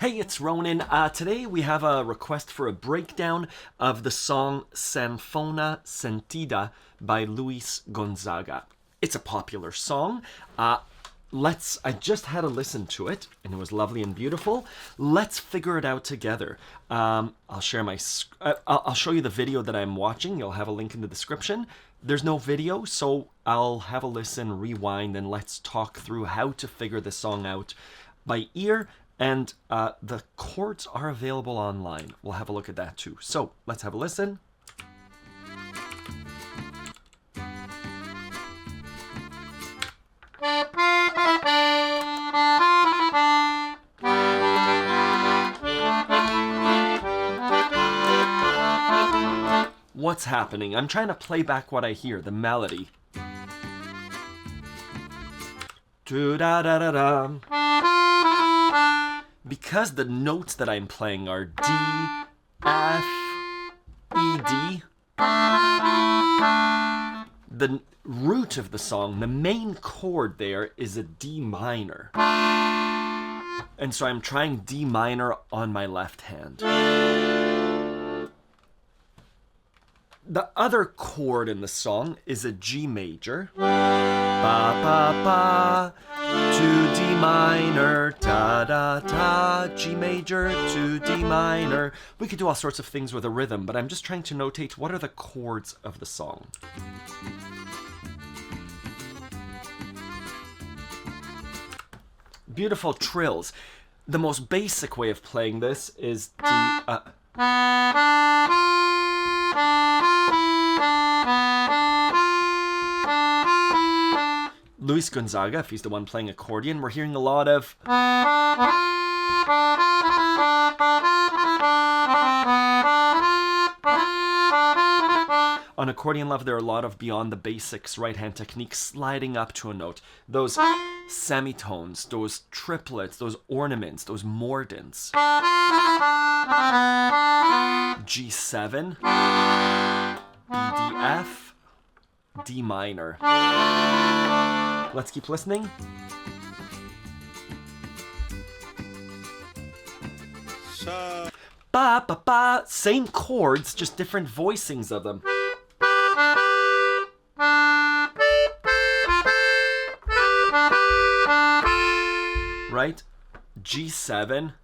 Hey, it's Ronan. Today we have a request for a breakdown of the song Sanfona, Sentida by Luiz Gonzaga. It's a popular song. I just had a listen to it, and it was lovely and beautiful. Let's figure it out together. I'll share my. I'll show you the video that I'm watching. You'll have a link in the description. There's no video, so I'll have a listen, rewind, and let's talk through how to figure the song out by ear. And the chords are available online. We'll have a look at that too. So let's have a listen. What's happening? I'm trying to play back what I hear, the melody. Do-da-da-da-da. Because the notes that I'm playing are D, F, E, D, the root of the song, the main chord there is a D minor. And so I'm trying D minor on my left hand. The other chord in the song is a G major. Ba, ba, ba, to D minor, da, da, da, G major to D minor. We could do all sorts of things with a rhythm, but I'm just trying to notate what are the chords of the song. Beautiful trills. The most basic way of playing this is D, Luiz Gonzaga, if he's the one playing accordion, we're hearing a lot of on Accordion Love, there are a lot of beyond the basics right-hand techniques sliding up to a note. Those semitones, those triplets, those ornaments, those mordents. G7, B, D, F, D minor. Let's keep listening. Ba, ba, ba. Same chords, just different voicings of them. Right? G7.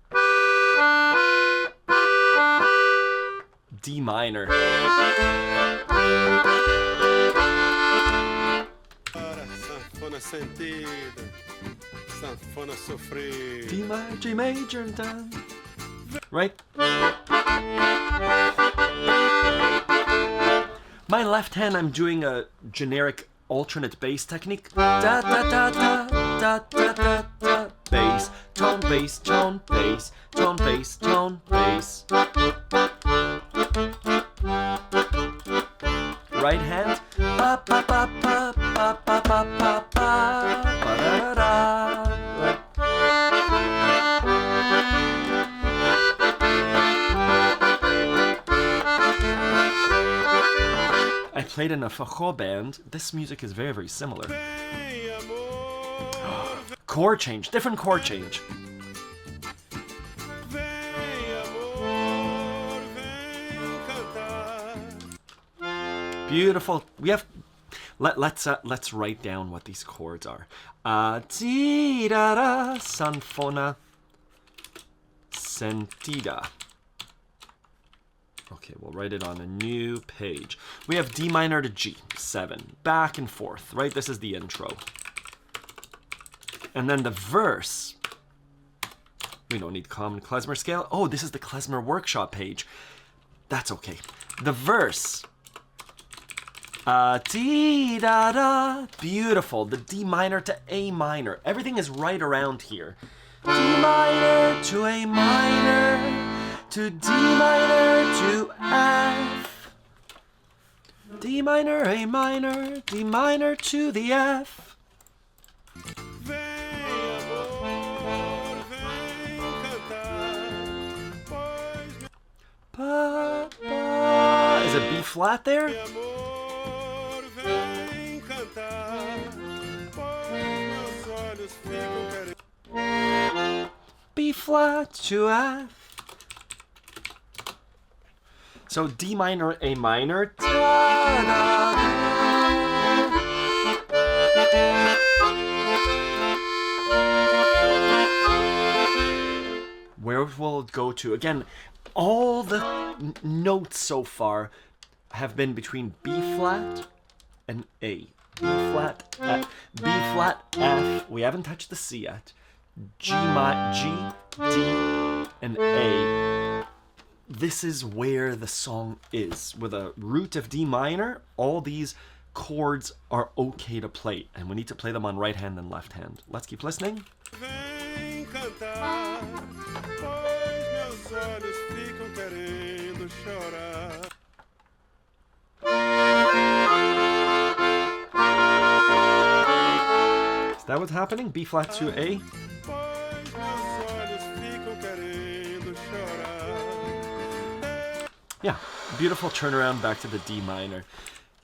D minor. Sentida, Sanfona sofrida. D minor, G major, done. Right? My left hand, I'm doing a generic alternate bass technique. Da da da da da da da da. Bass, tone, bass, tone, bass, tone, bass, tone, bass. Right hand. Ba ba ba ba ba ba ba ba ba da da. I played in a fajo band. This music is very, very similar. Chord change, different chord change. Beautiful. We have. Let's write down what these chords are. Ti da da, sanfona, sentida. Okay, we'll write it on a new page. We have D minor to G7, back and forth, right? This is the intro. And then the verse, we don't need common klezmer scale. Oh, this is the klezmer workshop page. That's okay. The verse, Ti da da, beautiful. The D minor to A minor. Everything is right around here. D minor to A minor. To D minor to F, D minor, A minor, D minor to the F. Pa, pa. Is it B flat there? B flat to F. So D minor, A minor. Where will it go to? Again, all the notes so far have been between B flat and A. B flat, F, B flat, F. We haven't touched the C yet. G, D, and A. This is where the song is. With a root of D minor, all these chords are okay to play, and we need to play them on right hand and left hand. Let's keep listening. Vem cantar, pois meus olhos ficam querendo chorar. Is that what's happening? B flat to A? Pois meus olhos ficam querendo chorar. Yeah, beautiful turnaround back to the D minor.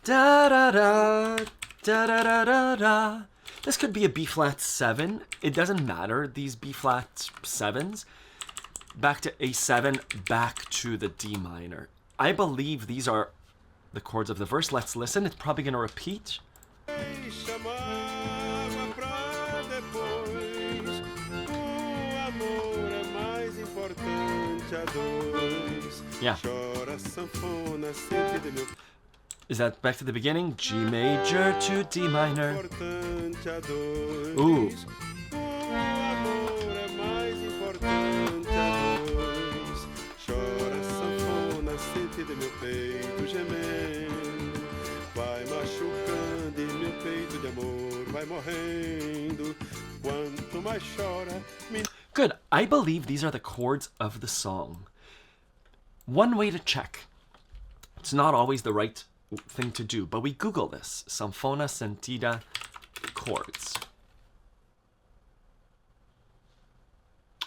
Da da da, da da da da da. This could be a B flat 7. It doesn't matter, these B flat 7s. Back to A7, back to the D minor. I believe these are the chords of the verse. Let's listen. It's probably going to repeat. Chamava pra depois. O amor é mais importante a dois. Yeah. Chora sanfona, sentida meu. Is that back to the beginning? G major to D minor. Importante a dois. Ooh. O amor é mais importante a dois. Chora sanfona, sentida meu peito gemendo. Vai machucando e meu peito de amor vai morrendo. Quanto mais chora, Good. I believe these are the chords of the song. One way to check. It's not always the right thing to do, but we Google this. Sanfona, Sentida, chords.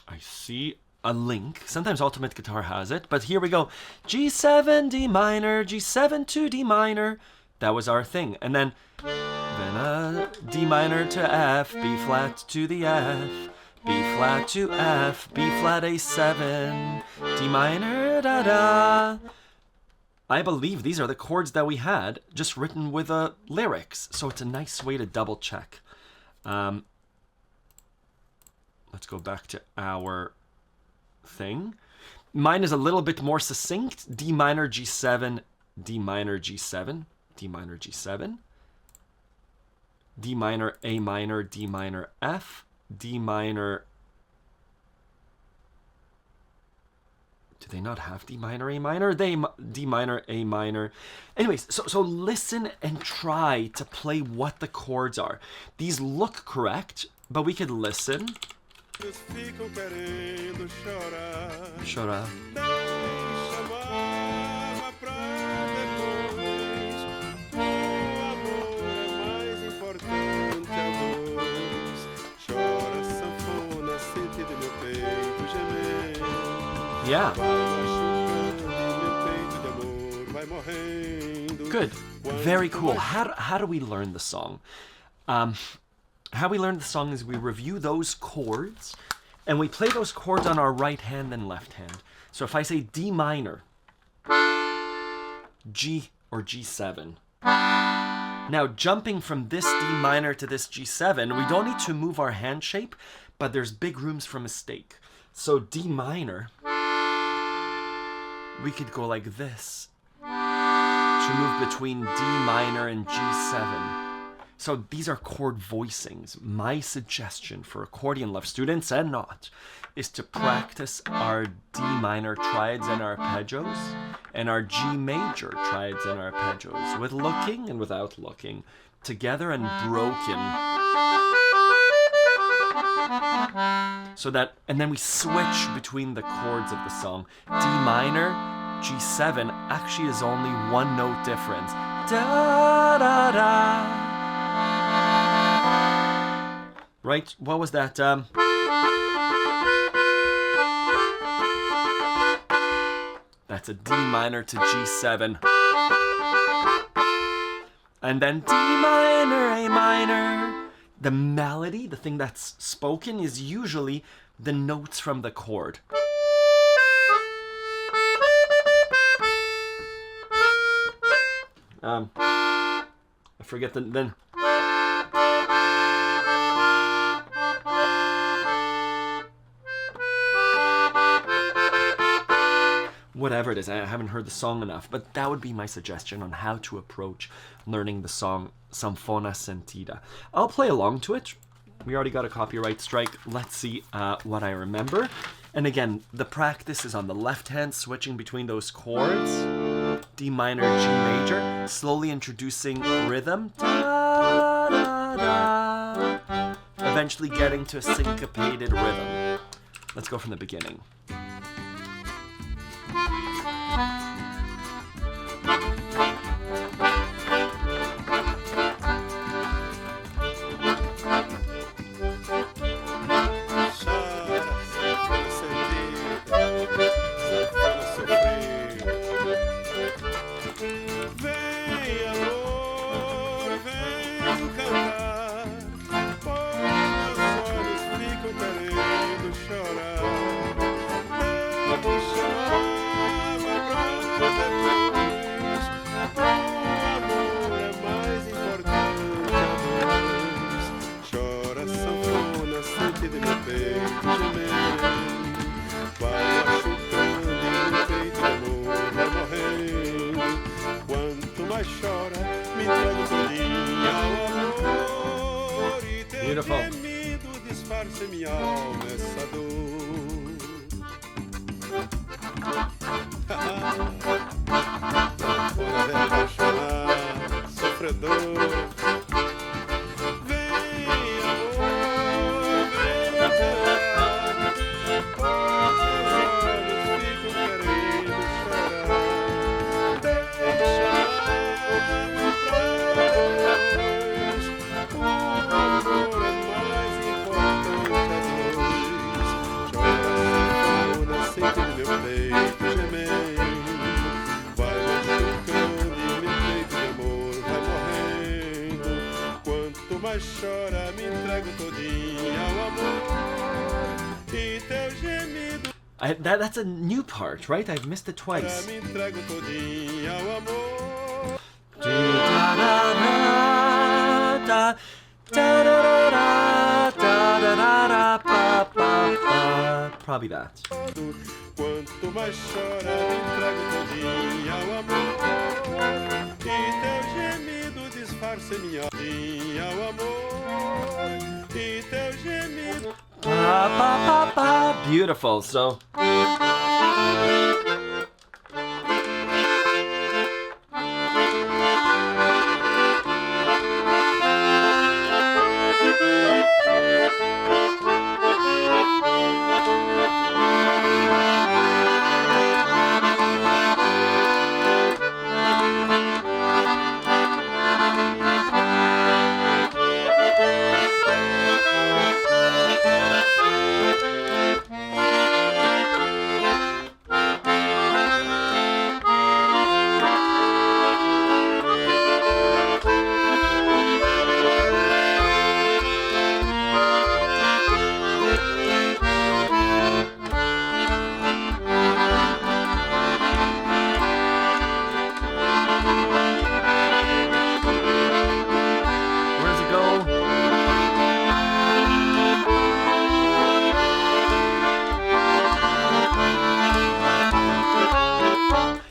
I see a link. Sometimes Ultimate Guitar has it, but here we go. G7, D minor, G7 to D minor. That was our thing. And then D minor to F, B flat to the F, B flat to F, B flat A7, D minor, da da. I believe these are the chords that we had, just written with lyrics. So it's a nice way to double check. Let's go back to our thing. Mine is a little bit more succinct. D minor, G7, D minor, G7, D minor, G7, D minor, A minor, D minor, F, D minor. Do they not have D minor, A minor? D minor, A minor. Anyways, so listen and try to play what the chords are. These look correct, but we could listen. ficam querendo chorar. Chorar. Chamava pra depois. O amor é mais importante a dois. Chora sanfona, sentida meu peito gemendo. Yeah. Vai machucando meu peito de amor vai morrendo. Good. Very cool. How do we learn the song? How we learn the song is we review those chords and we play those chords on our right hand and left hand. So if I say D minor, G or G7. Now jumping from this D minor to this G7, we don't need to move our hand shape, but there's big rooms for mistake. So D minor, we could go like this to move between D minor and G7. So these are chord voicings. My suggestion for Accordion Love students and not is to practice our D minor triads and arpeggios and our G major triads and arpeggios with looking and without looking, together and broken. So that, and then we switch between the chords of the song. D minor, G7 actually is only one note difference. Da da da. Right? What was that? That's a D minor to G7. And then D minor, A minor. The melody, the thing that's spoken, is usually the notes from the chord. I forget the then. Whatever it is, I haven't heard the song enough, but that would be my suggestion on how to approach learning the song Sanfona Sentida. I'll play along to it. We already got a copyright strike. Let's see what I remember. And again, the practice is on the left hand, switching between those chords. D minor, G major, slowly introducing rhythm. Da, da, da. Eventually getting to a syncopated rhythm. Let's go from the beginning. Beautiful. Chora, me entrego todinha ao amor e teu gemido. That's a new part, right? I've missed it twice. Me entrego todinha ao amor. Probably that. Quanto mais chora, me entrego todinha ao amor e teu gemido disfarça minha ao amor e teu gemido. Beautiful. So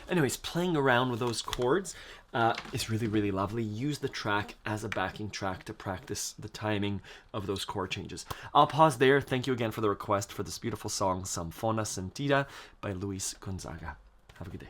anyways, playing around with those chords is really, really lovely. Use the track as a backing track to practice the timing of those chord changes. I'll pause there. Thank you again for the request for this beautiful song, Sanfona Sentida by Luiz Gonzaga. Have a good day.